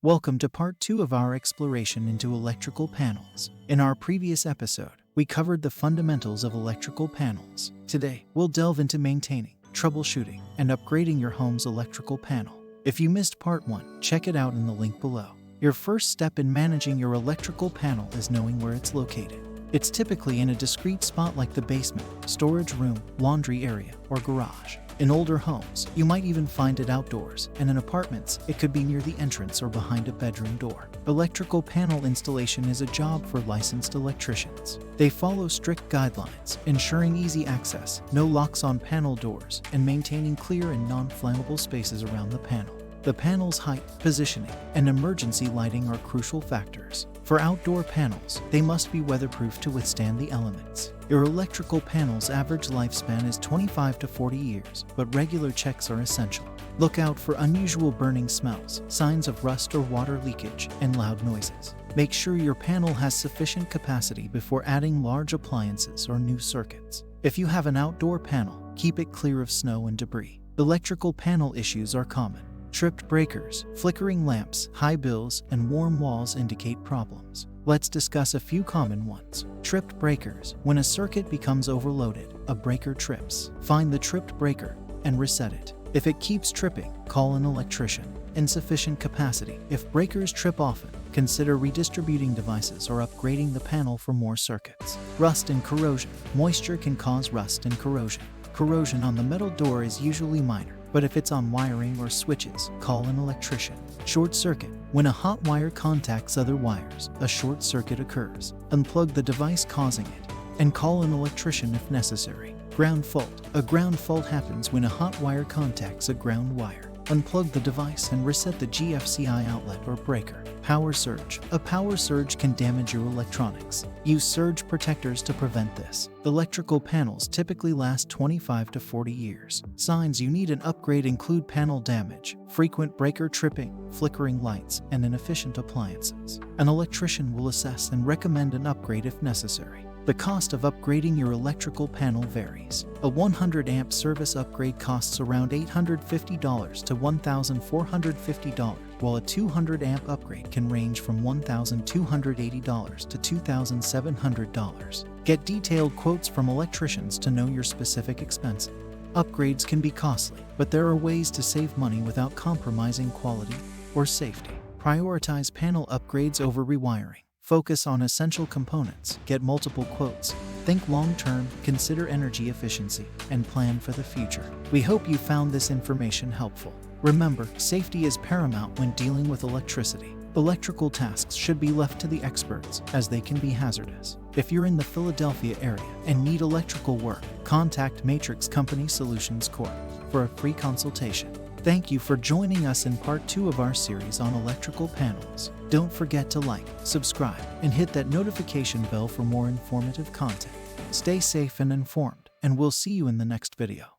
Welcome to part 2 of our exploration into electrical panels. In our previous episode, we covered the fundamentals of electrical panels. Today, we'll delve into maintaining, troubleshooting, and upgrading your home's electrical panel. If you missed part 1, check it out in the link below. Your first step in managing your electrical panel is knowing where it's located. It's typically in a discrete spot like the basement, storage room, laundry area, or garage. In older homes, you might even find it outdoors, and in apartments, it could be near the entrance or behind a bedroom door. Electrical panel installation is a job for licensed electricians. They follow strict guidelines, ensuring easy access, no locks on panel doors, and maintaining clear and non-flammable spaces around the panel. The panel's height, positioning, and emergency lighting are crucial factors. For outdoor panels, they must be weatherproof to withstand the elements. Your electrical panel's average lifespan is 25 to 40 years, but regular checks are essential. Look out for unusual burning smells, signs of rust or water leakage, and loud noises. Make sure your panel has sufficient capacity before adding large appliances or new circuits. If you have an outdoor panel, keep it clear of snow and debris. Electrical panel issues are common. Tripped breakers, flickering lamps, high bills, and warm walls indicate problems. Let's discuss a few common ones. Tripped breakers. When a circuit becomes overloaded, a breaker trips. Find the tripped breaker and reset it. If it keeps tripping, call an electrician. Insufficient capacity. If breakers trip often, consider redistributing devices or upgrading the panel for more circuits. Rust and corrosion. Moisture can cause rust and corrosion. Corrosion on the metal door is usually minor, but if it's on wiring or switches, call an electrician. Short circuit. When a hot wire contacts other wires, a short circuit occurs. Unplug the device causing it, and call an electrician if necessary. Ground fault. A ground fault happens when a hot wire contacts a ground wire. Unplug the device and reset the GFCI outlet or breaker. Power surge. A power surge can damage your electronics. Use surge protectors to prevent this. Electrical panels typically last 25 to 40 years. Signs you need an upgrade include panel damage, frequent breaker tripping, flickering lights, and inefficient appliances. An electrician will assess and recommend an upgrade if necessary. The cost of upgrading your electrical panel varies. A 100 amp service upgrade costs around $850 to $1,450, while a 200 amp upgrade can range from $1,280 to $2,700. Get detailed quotes from electricians to know your specific expenses. Upgrades can be costly, but there are ways to save money without compromising quality or safety. Prioritize panel upgrades over rewiring. Focus on essential components, get multiple quotes, think long-term, consider energy efficiency, and plan for the future. We hope you found this information helpful. Remember, safety is paramount when dealing with electricity. Electrical tasks should be left to the experts, as they can be hazardous. If you're in the Philadelphia area and need electrical work, contact Matrix Company Solutions Corp. for a free consultation. Thank you for joining us in part 2 of our series on electrical panels. Don't forget to like, subscribe, and hit that notification bell for more informative content. Stay safe and informed, and we'll see you in the next video.